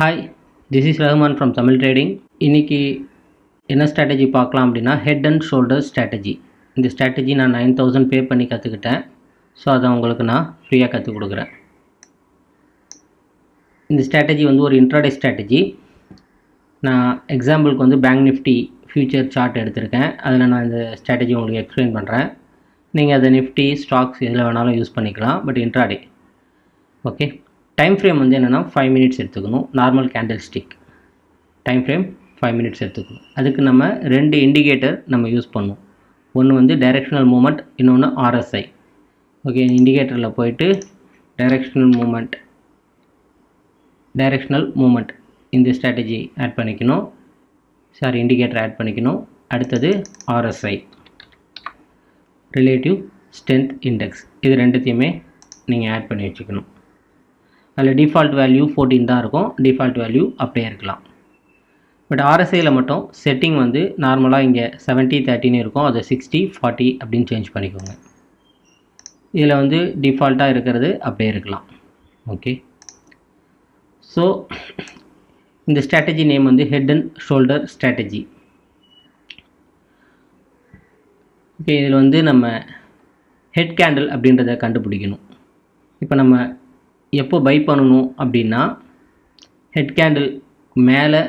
Hi, this is Rahman from Tamil Trading. இன்னைக்கு என்ன strategy பார்க்கலாம் அப்படின்னா ஹெட் அண்ட் ஷோல்டர் ஸ்ட்ராட்டஜி. இந்த ஸ்ட்ராட்டஜி நான் 9000 பே பண்ணி கற்றுக்கிட்டேன். ஸோ அதை உங்களுக்கு நான் ஃப்ரீயாக கற்றுக் கொடுக்குறேன். இந்த ஸ்ட்ராட்டஜி வந்து ஒரு இன்ட்ராடே ஸ்ட்ராட்டஜி. நான் எக்ஸாம்பிளுக்கு வந்து பேங்க் நிஃப்டி ஃபியூச்சர் சார்ட் எடுத்திருக்கேன். அதில் நான் இந்த ஸ்ட்ராட்டஜி உங்களுக்கு எக்ஸ்பிளைன் பண்ணுறேன். நீங்கள் அதை நிஃப்டி ஸ்டாக்ஸ் எதில் வேணாலும் யூஸ் பண்ணிக்கலாம். But intraday okay. Time frame வந்து என்னென்னா 5 மினிட்ஸ் எடுத்துக்கணும். Normal candle stick time frame 5 minutes எடுத்துக்கணும். அதுக்கு நம்ம 2 இண்டிகேட்டர் நம்ம யூஸ் பண்ணுவோம். ஒன்று வந்து டைரெக்ஷனல் மூமெண்ட், இன்னொன்று RSI. ஓகே, இண்டிகேட்டரில் போயிட்டு டைரெக்ஷனல் மூமெண்ட் இந்த ஸ்ட்ராட்டஜி ஆட் பண்ணிக்கணும். இண்டிகேட்டர் ஆட் பண்ணிக்கணும். அடுத்தது RSI, ரிலேட்டிவ் ஸ்ட்ரென்த் இண்டெக்ஸ். இது ரெண்டுத்தையுமே நீங்கள் ஆட் பண்ணி வச்சுக்கணும். அதில் டிஃபால்ட் வேல்யூ 14 தான் இருக்கும். டிஃபால்ட் வேல்யூ அப்படியே இருக்கலாம். பட் RSIயில் மட்டும் செட்டிங் வந்து நார்மலாக இங்கே 70-30 இருக்கும். அதை 60-40 அப்படின்னு சேஞ்ச் பண்ணிக்கோங்க. இதில் வந்து டிஃபால்ட்டாக இருக்கிறது அப்படியே இருக்கலாம். ஓகே, ஸோ இந்த ஸ்ட்ராட்டஜி நேம் வந்து head and shoulder strategy. Okay, இதில் வந்து நம்ம ஹெட் கேண்டில் அப்படின்றத கண்டுபிடிக்கணும். இப்போ நம்ம எப்போ பை பண்ணணும் அப்படின்னா, ஹெட் கேண்டில் மேலே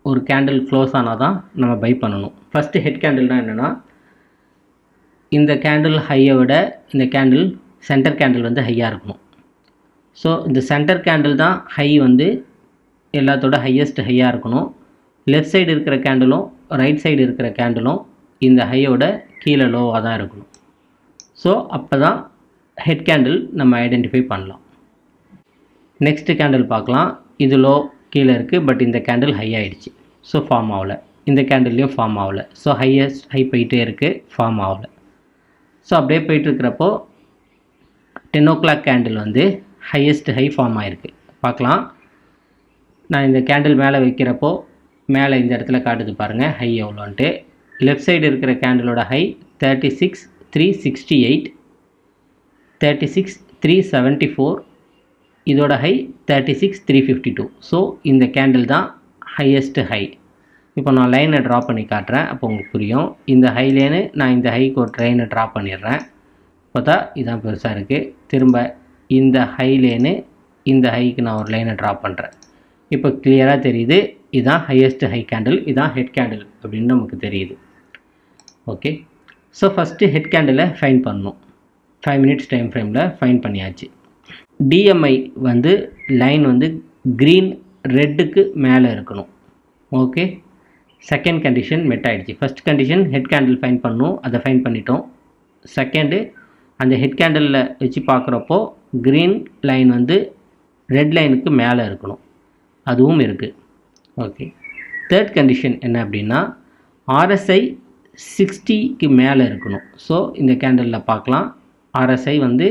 ஒரு கேண்டில் க்ளோஸ் ஆனால் தான் நம்ம பை பண்ணணும். ஃபஸ்ட்டு ஹெட் கேண்டில்னால் என்னென்னா, இந்த கேண்டில் ஹையை விட இந்த கேண்டில் சென்டர் கேண்டில் வந்து ஹையாக இருக்கணும். ஸோ இந்த சென்டர் கேண்டில் தான் ஹை வந்து எல்லாத்தோட ஹையஸ்ட் ஹையாக இருக்கணும். லெஃப்ட் சைடு இருக்கிற கேண்டிலும் ரைட் சைடு இருக்கிற கேண்டிலும் இந்த ஹையோட கீழே லோவாக தான் இருக்கணும். ஸோ அப்போ தான் ஹெட் கேண்டில் நம்ம ஐடென்டிஃபை பண்ணலாம். நெக்ஸ்ட் கேண்டில் பார்க்கலாம். இது லோ கீழே இருக்குது, பட் இந்த கேண்டில் ஹை ஆகிடுச்சு. ஸோ ஃபார்ம் ஆகலை. இந்த கேண்டில்லையும் ஃபார்ம் ஆகலை. ஸோ ஹை போயிட்டே இருக்குது, ஃபார்ம் ஆகலை. ஸோ அப்படியே போயிட்டுருக்கிறப்போ 10 o'clock கேண்டில் வந்து ஹையஸ்ட் ஹை ஃபார்ம் ஆகிருக்கு. பார்க்கலாம். நான் இந்த கேண்டில் மேலே வைக்கிறப்போ மேலே இந்த இடத்துல காட்டுது பாருங்கள் ஹை எவ்வளோன்ட்டு. லெஃப்ட் சைடு இருக்கிற கேண்டிலோட ஹை 36,368, 36,374, இதோட ஹை 36,352. ஸோ இந்த கேண்டில் தான் ஹையஸ்ட் ஹை. இப்போ நான் லைனை ட்ரா பண்ணி காட்டுறேன், அப்போ உங்களுக்கு புரியும். இந்த ஹைலேன்னு நான் இந்த ஹைக்கு ஒரு லைனை ட்ரா பண்ணிடுறேன். பார்த்தா இதான் பெருசாக இருக்குது. திரும்ப இந்த ஹைலேன்னு இந்த ஹைக்கு நான் ஒரு லைனை ட்ரா பண்ணுறேன். இப்போ கிளியராக தெரியுது, இதுதான் ஹையஸ்ட் ஹை கேண்டில், இதுதான் ஹெட் கேண்டில் அப்படின்னு நமக்கு தெரியுது. ஓகே, ஸோ ஃபஸ்ட்டு ஹெட் கேண்டிலை ஃபைண்ட் பண்ணணும். 5 மினிட்ஸ் டைம் ஃப்ரேமில் ஃபைண்ட் பண்ணியாச்சு. டிஎம்ஐ வந்து லைன் வந்து க்ரீன் ரெட்டுக்கு மேலே இருக்கணும். ஓகே, செகண்ட் கண்டிஷன் மெட் ஆகிடுச்சு. First condition head candle find பண்ணணும், அதை ஃபைன் பண்ணிட்டோம். செகண்டு அந்த ஹெட் கேண்டிலில் வச்சு பார்க்குறப்போ க்ரீன் லைன் வந்து ரெட் லைனுக்கு மேலே இருக்கணும், அதுவும் இருக்குது. ஓகே, தேர்ட் கண்டிஷன் என்ன அப்படின்னா RSI 60க்கு மேலே இருக்கணும். ஸோ இந்த கேண்டிலில் பார்க்கலாம், RSI வந்து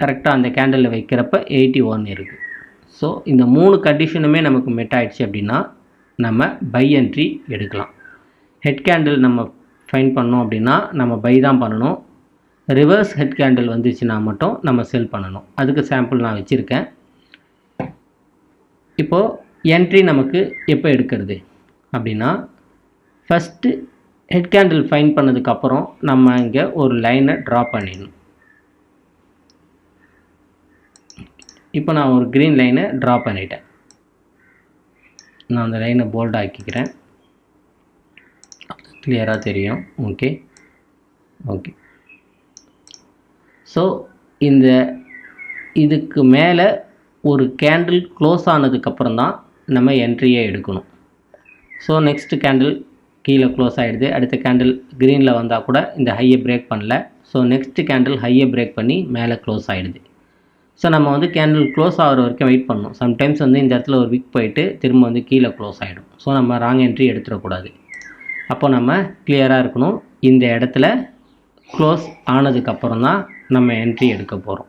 கரெக்டாக அந்த கேண்டிலில் வைக்கிறப்ப 81 இருக்குது. ஸோ இந்த 3 கண்டிஷனுமே நமக்கு மெட் ஆகிடுச்சு அப்படின்னா நம்ம பை என்ட்ரி எடுக்கலாம். ஹெட் கேண்டில் நம்ம ஃபைன் பண்ணோம் அப்படின்னா நம்ம பை தான் பண்ணணும். ரிவர்ஸ் ஹெட் கேண்டில் வந்துச்சுன்னா மட்டும் நம்ம செல் பண்ணணும். அதுக்கு சாம்பிள் நான் வச்சுருக்கேன். இப்போது என்ட்ரி நமக்கு எப்போ எடுக்கிறது அப்படின்னா, ஃபஸ்ட்டு ஹெட் கேண்டில் ஃபைன் பண்ணதுக்கப்புறம் நம்ம இங்கே ஒரு லைனை ட்ரா பண்ணிடணும். இப்போ நான் ஒரு க்ரீன் லைனை ட்ரா பண்ணிட்டேன். நான் அந்த லைனை போல்ட் ஆக்கிக்கிறேன், கிளியராக தெரியும். ஓகே ஓகே, ஸோ இதுக்கு மேலே ஒரு கேண்டில் க்ளோஸ் ஆனதுக்கப்புறம் தான் நம்ம என்ட்ரியை எடுக்கணும். ஸோ நெக்ஸ்ட் கேண்டில் கீழே க்ளோஸ் ஆகிடுது. அடுத்த கேண்டில் க்ரீனில் வந்தால் கூட இந்த ஹையை பிரேக் பண்ணல. ஸோ நெக்ஸ்ட் கேண்டில் ஹையை பிரேக் பண்ணி மேலே க்ளோஸ் ஆகிடுது. ஸோ நம்ம வந்து கேண்டில் க்ளோஸ் ஆகிற வரைக்கும் வெயிட் பண்ணணும். சம்டைம்ஸ் வந்து இந்த இடத்துல ஒரு விக் போயிட்டு திரும்ப வந்து கீழே க்ளோஸ் ஆகிடும். ஸோ நம்ம ராங் என்ட்ரி எடுத்துடக்கூடாது. அப்போ நம்ம கிளியராக இருக்கணும். இந்த இடத்துல க்ளோஸ் ஆனதுக்கப்புறம் தான் நம்ம என்ட்ரி எடுக்க போகிறோம்.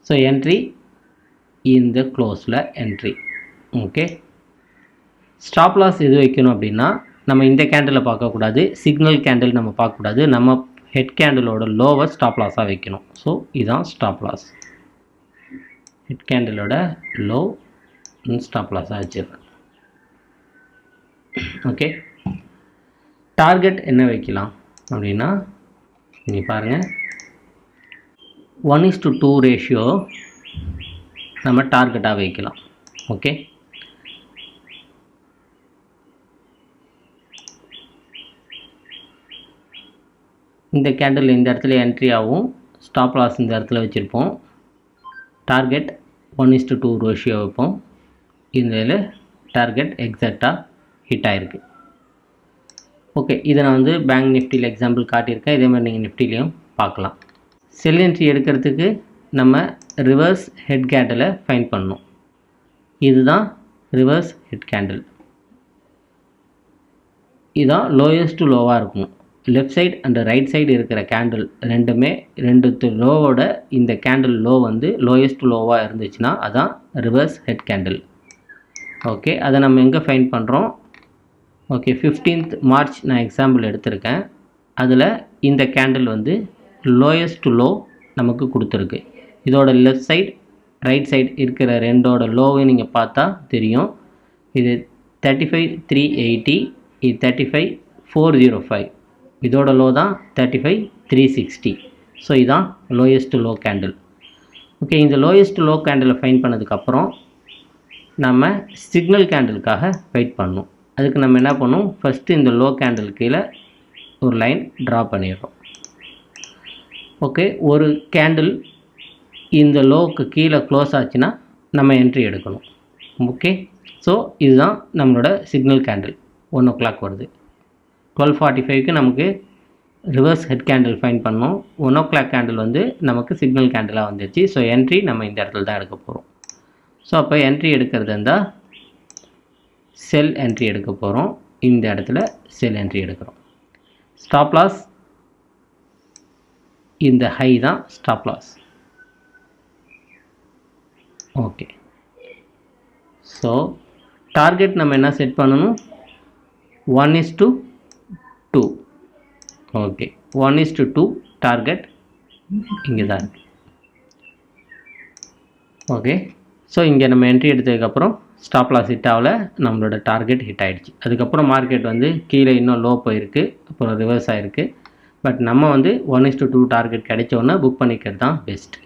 ஸோ என்ட்ரி இந்த க்ளோஸில் என்ட்ரி. ஓகே, ஸ்டாப் லாஸ் எது வைக்கணும் அப்படின்னா, நம்ம இந்த கேண்டிலை பார்க்கக்கூடாது, சிக்னல் கேண்டில் நம்ம பார்க்கக்கூடாது. நம்ம ஹெட் கேண்டிலோட லோவர் ஸ்டாப் லாஸாக வைக்கணும். ஸோ இதுதான் ஸ்டாப் லாஸ். ஹெட் கேண்டிலோட லோ ஸ்டாப் லாஸாக வச்சிடுறேன். ஓகே, டார்கெட் என்ன வைக்கலாம் அப்படின்னா நீங்கள் பாருங்கள், 1:2 ரேஷியோ நம்ம டார்கெட்டாக வைக்கலாம். ஓகே, இந்த கேண்டில் இந்த இடத்துல என்ட்ரி ஆகும், ஸ்டாப் லாஸ் இந்த இடத்துல வச்சுருப்போம், டார்கெட் 1:2 ரேஷியோ வைப்போம். இதில் டார்கெட் எக்ஸாக்டாக ஹிட் ஆகிருக்கு. ஓகே, இதை நான் வந்து பேங்க் நிஃப்டியில் எக்ஸாம்பிள் காட்டியிருக்கேன். இதே மாதிரி நீங்கள் நிஃப்டிலையும் பார்க்கலாம். செல் என்ட்ரி எடுக்கிறதுக்கு நம்ம ரிவர்ஸ் ஹெட் கேண்டிலை ஃபைண்ட் பண்ணணும். இதுதான் ரிவர்ஸ் ஹெட் கேண்டில். இதுதான் லோயஸ்ட் லோவாக இருக்கும். Left side and right side இருக்கிற கேண்டில் ரெண்டுமே லோவோட இந்த கேண்டில் லோ வந்து லோயஸ்ட் லோவாக இருந்துச்சுன்னா அதான் ரிவர்ஸ் ஹெட் கேண்டில். ஓகே, அதை நம்ம எங்கே ஃபைண்ட் பண்ணுறோம்? ஓகே, 15th மார்ச் நான் எக்ஸாம்பிள் எடுத்திருக்கேன். அதில் இந்த கேண்டில் வந்து லோயஸ்ட் லோ நமக்கு கொடுத்துருக்கு. இதோட லெஃப்ட் சைடு ரைட் சைடு இருக்கிற ரெண்டோட லோவையும் நீங்கள் பார்த்தா தெரியும். இது 35,380, இது 35,405. இதோட லோ தான் 35,360. ஸோ இதுதான் லோயஸ்ட் லோ கேண்டில். ஓகே, இந்த லோயஸ்ட் லோ கேண்டிலை ஃபைண்ட் பண்ணதுக்கப்புறம் நம்ம சிக்னல் கேண்டிலுக்காக வெயிட் பண்ணணும். அதுக்கு நம்ம என்ன பண்ணணும்? ஃபஸ்ட்டு இந்த லோ கேண்டில் கீழே ஒரு லைன் ட்ரா பண்ணிடுறோம். ஓகே, ஒரு கேண்டில் இந்த லோவுக்கு கீழே க்ளோஸ் ஆச்சுன்னா நம்ம என்ட்ரி எடுக்கணும். ஓகே, ஸோ இதுதான் நம்மளோட சிக்னல் கேண்டில். 1 o'clock வருது. 12:45க்கு நமக்கு ரிவர்ஸ் ஹெட் கேண்டில் ஃபைண்ட் பண்ணோம். 1 o'clock கேண்டில் வந்து நமக்கு சிக்னல் கேண்டிலாக வந்துடுச்சு. ஸோ என்ட்ரி நம்ம இந்த இடத்துல தான் எடுக்க போகிறோம். ஸோ அப்போ என்ட்ரி எடுக்கிறது இருந்தால் செல் என்ட்ரி எடுக்க போகிறோம். இந்த இடத்துல செல் என்ட்ரி எடுக்கிறோம். ஸ்டாப் லாஸ் இந்த ஹை தான் stop loss. Okay, so target நம்ம என்ன செட் பண்ணணும்? 1:2. ஓகே, 1:2 டார்கெட் இங்கே தான் இருக்குது. ஓகே, ஸோ இங்கே நம்ம என்ட்ரி எடுத்ததுக்கப்புறம் ஸ்டாப் லாஸ் ஹிட் ஆகல, நம்மளோட டார்கெட் ஹிட் ஆகிடுச்சு. அதுக்கப்புறம் மார்க்கெட் வந்து கீழே இன்னும் லோ போயிருக்கு, அப்புறம் ரிவர்ஸ் ஆகிருக்கு. பட் நம்ம வந்து 1:2 டார்கெட் கிடைச்சோன்னே புக் பண்ணிக்கிறது தான் பெஸ்ட்.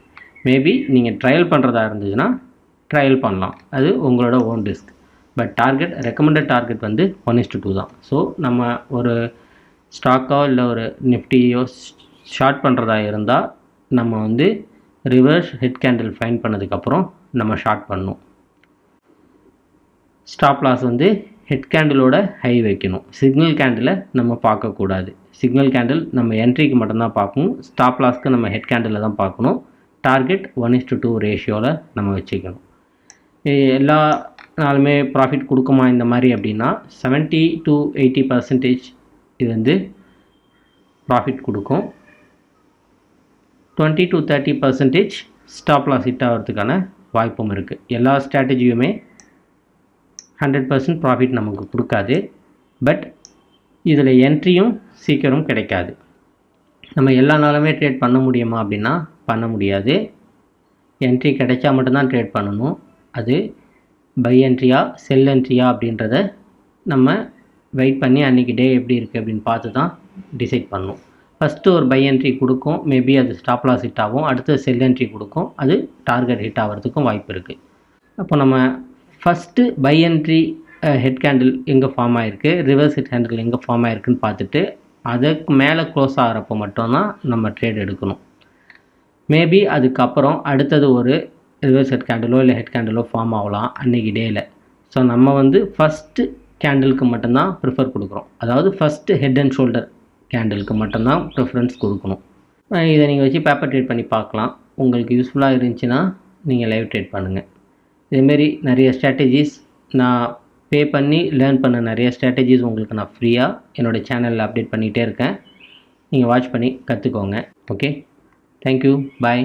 மேபி நீங்கள் ட்ரையல் பண்ணுறதா இருந்ததுன்னா ட்ரையல் பண்ணலாம், அது உங்களோட own risk. But target recommended target வந்து 1:2 தான். ஸோ நம்ம ஒரு ஸ்டாக்கோ இல்லை ஒரு நிஃப்டியோ ஷார்ட் பண்ணுறதா இருந்தால் நம்ம வந்து ரிவர்ஸ் ஹெட் கேண்டில் ஃபைண்ட் பண்ணதுக்கப்புறம் நம்ம ஷார்ட் பண்ணணும். ஸ்டாப் லாஸ் வந்து ஹெட் கேண்டிலோட ஹை வைக்கணும். சிக்னல் கேண்டிலை நம்ம பார்க்கக்கூடாது. சிக்னல் கேண்டில் நம்ம என்ட்ரிக்கு மட்டும்தான் பார்க்கணும். ஸ்டாப் லாஸ்க்கு நம்ம ஹெட் கேண்டில் தான் பார்க்கணும். டார்கெட் 1:2 ரேஷியோவில் நம்ம வச்சுக்கணும். எல்லா நாளுமே ப்ராஃபிட் கொடுக்குமா இந்த மாதிரி அப்படின்னா 70 to 80% இது வந்து ப்ராஃபிட் கொடுக்கும். 20 to 30% ஸ்டாப் லாஸ் ஹிட் ஆகிறதுக்கான வாய்ப்பும் இருக்குது. எல்லா ஸ்ட்ராட்டஜியுமே 100% ப்ராஃபிட் நமக்கு கொடுக்காது. பட் இதில் என்ட்ரியும் சீக்கிரம் கிடைக்காது. நம்ம எல்லா நாளுமே ட்ரேட் பண்ண முடியுமா அப்படின்னா பண்ண முடியாது. என்ட்ரி கிடைச்சா மட்டும்தான் ட்ரேட் பண்ணணும். அது பை என்ட்ரியா செல் என்ட்ரியா அப்படின்றத நம்ம வெயிட் பண்ணி அன்றைக்கி டே எப்படி இருக்குது அப்படின்னு பார்த்து தான் டிசைட் பண்ணணும். ஃபஸ்ட்டு ஒரு பை என்ட்ரி கொடுக்கும், மேபி அது ஸ்டாப் லாஸ் ஹிட் ஆகும். அடுத்து செல் என்ட்ரி கொடுக்கும், அது டார்கெட் ஹிட் ஆகிறதுக்கும் வாய்ப்பு இருக்குது. அப்போ நம்ம first by entry head candle எங்கே ஃபார்ம் ஆகிருக்கு, ரிவர்ஸ் ஹெட் கேண்டில் எங்கே ஃபார்ம் ஆகிருக்குன்னு பார்த்துட்டு அதுக்கு மேலே க்ளோஸ் ஆகிறப்போ மட்டும்தான் நம்ம ட்ரேட் எடுக்கணும். மேபி அதுக்கப்புறம் அடுத்தது ஒரு ரிவர்ஸ் ஹெட் கேண்டிலோ இல்லை ஹெட் கேண்டிலோ ஃபார்ம் ஆகலாம் அன்றைக்கி டேயில். ஸோ நம்ம வந்து ஃபஸ்ட்டு கேண்டிலுக்கு மட்டும்தான் ப்ரிஃபர் கொடுக்குறோம். அதாவது ஃபஸ்ட்டு ஹெட் அண்ட் ஷோல்டர் கேண்டிலுக்கு மட்டும்தான் ப்ரிஃபரன்ஸ் கொடுக்கணும். இதை நீங்கள் வச்சு பேப்பர் ட்ரேட் பண்ணி பார்க்கலாம். உங்களுக்கு யூஸ்ஃபுல்லாக இருந்துச்சுன்னா நீங்கள் லைவ் ட்ரேட் பண்ணுங்கள். இதேமாரி நிறைய ஸ்ட்ராட்டஜிஸ் நான் பே பண்ணி லேர்ன் பண்ண நிறைய ஸ்ட்ராட்டஜிஸ் உங்களுக்கு நான் ஃப்ரீயாக என்னோடய சேனலில் அப்டேட் பண்ணிகிட்டே இருக்கேன். நீங்கள் வாட்ச் பண்ணி கற்றுக்கோங்க. ஓகே, தேங்க்யூ, பாய்.